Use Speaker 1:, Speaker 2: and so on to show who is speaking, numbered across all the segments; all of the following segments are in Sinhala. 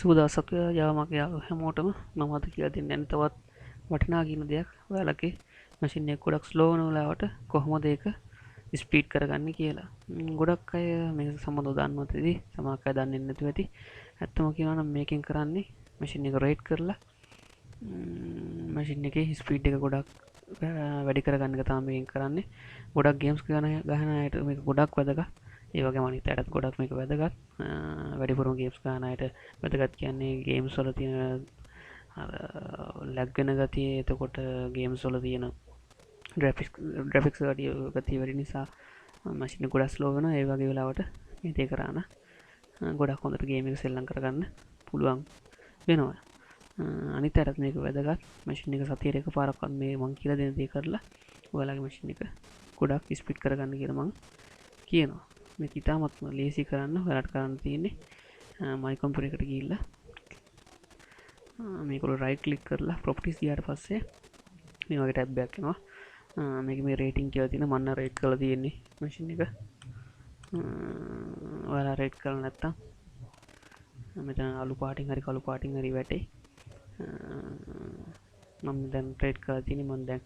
Speaker 1: සුබ දවසක් යාව මගේ යාළුවෝ හැමෝටම මම අද කියලා දෙන්න යන්නේ තවත් වටිනා කියන දෙයක්. ඔයාලගේ මැෂින් එක ගොඩක් ස්ලෝ වෙන වෙලාවට කොහොමද ඒක ස්පීඩ් කරගන්නේ කියලා. ගොඩක් අය මේක සම්බන්ධව දන්නවත් ඇති, සමහර අය දන්නේ නැතුව ඇති. ඇත්තම කියනවා නම් මේකෙන් කරන්නේ මැෂින් එක රේට් කරලා මැෂින් එකේ ස්පීඩ් එක ගොඩක් වැඩි කරගන්න එක තමයි මේකෙන් කරන්නේ. ගොඩක් ගේම්ස් ගහන අයට මේක ගොඩක් වැදගත්. ඒ වගේම අනිත් අයටත් ගොඩක් මේක වැදගත්. වැඩිපුරම ගේම්ස් ගහන අයට වැදගත් කියන්නේ ගේම්ස් වල තියෙන ලැග් වෙන ගතිය, එතකොට ගේම්ස් වල තියෙන ග්‍රැෆික්ස් ගතිය වැඩි නිසා මැෂින් එක ගොඩක් ස්ලෝ වෙනවා. ඒ වගේ වෙලාවට මේ දේ කරාන ගොඩක් හොඳට ගේම් එක සෙල්ලම් කරගන්න පුළුවන් වෙනවා. අනිත් අයටත් මේක වැදගත්. මැෂින් එක සතියේ එකපාරක්වත් මේ මං කියලා දෙන දේ කරලා ඔයාලගේ මැෂින් එක ගොඩක් ස්පීඩ් කරගන්න කියලා මං කියනවා. මේක ඉතාමත්ම ලේසි කරන්න. ඔයාලට කරන්න තියෙන්නේ මයි කම්පියුටර් එකට ගිහිල්ලා මේක උඩ රයිට් ක්ලික් කරලා ප්‍රොපර්ටිස් ගියාට පස්සේ මේ වගේ ටැබ් එකක් එනවා. මේක මේ රේටින් කියලා තියෙන මම නම් රේට් කරලා තියෙන්නේ මැෂින් එක. ඔයාලා රේට් කරලා නැත්තම් මෙතන අලු පාටින් හරි කළු පාටින් හරි වැටේ. මම දැන් රේට් කරලා තියෙන්නේ. මම දැන්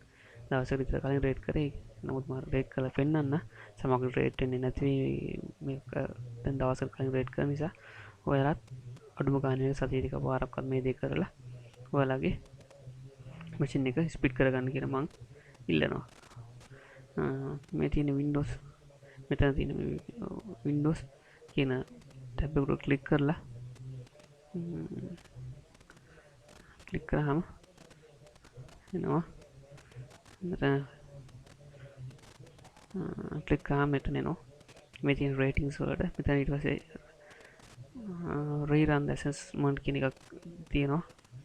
Speaker 1: දවසකට විතර කලින් රේට් කරේ. නමුත් මම රේට් කරලා පෙන්නන්න සමහර රේට් වෙන්නේ නැති මේක දැන් දවසකට කලින් රේට් කරන නිසා ඔයාලත් අඩුම ගානේ සතියේ එක පාරක්වත් මේ දේ කරලා ඔයාලගේ මැෂින් එක ස්පීඩ් කරගන්න කියලා මම ඉල්ලනවා. මේ තියෙන Windows මෙතන තියෙන Windows කියන ටැබ් එකට ක්ලික් කරලා ක්ලික් කරාම එනවා. මෙතන ක්ලික් කරාම මෙතන එනවා මේ තියෙන රේටින්ග්ස් වලට. මෙතන ඊට පස්සේ rerun the assessment කියන එකක් තියෙනවා.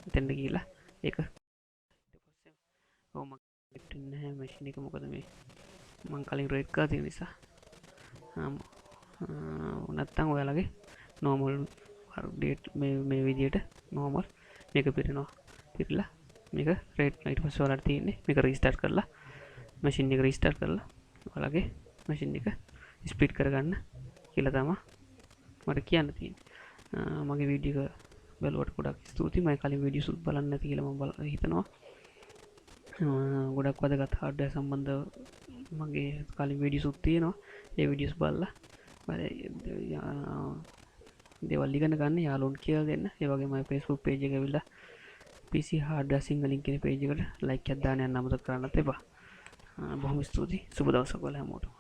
Speaker 1: එතෙන්ට ගිහිල්ලා ඒක ඊට පස්සේ මම ඉන්නේ නැහැ මැෂින් එක. මොකද මේ මම කලින් රේට් කරලා තියෙන නිසා. නැත්තම් ඔයාලගේ normal date මේ විදියට normal මේක පිරෙනවා. පිරලා මේක රේට් ඊට පස්සේ ඔයාලට තියෙන්නේ මේක රීස්ටාර්ට් කරලා මැෂින් එක රීස්ටාර්ට් කරලා ඔයාලගේ මැෂින් එක ස්පීඩ් කරගන්න කියලා තමයි මට කියන්න තියෙන්නේ. මගේ වීඩියෝ එක බලුවට ගොඩක් ස්තුතියි. මම කලින් වීඩියෝස් බලන්න නැති කියලා මම හිතනවා. ගොඩක් වැදගත් හાર્ඩ්වෙයාර් සම්බන්ධ මගේ කලින් වීඩියෝස් තියෙනවා. ඒ වීඩියෝස් බලලා දේවල් ඉගෙන ගන්න යාළුවන්ට කියලා දෙන්න. ඒ වගේම මගේ Facebook page එක ඇවිල්ලා PC hardware සිංහලෙන් කියන page එකට like එකක් දාන්න යන්න අමතක කරන්නත් එපා. බොහොම ස්තුතියි. සුබ දවසක් ඔයාලා හැමෝටම.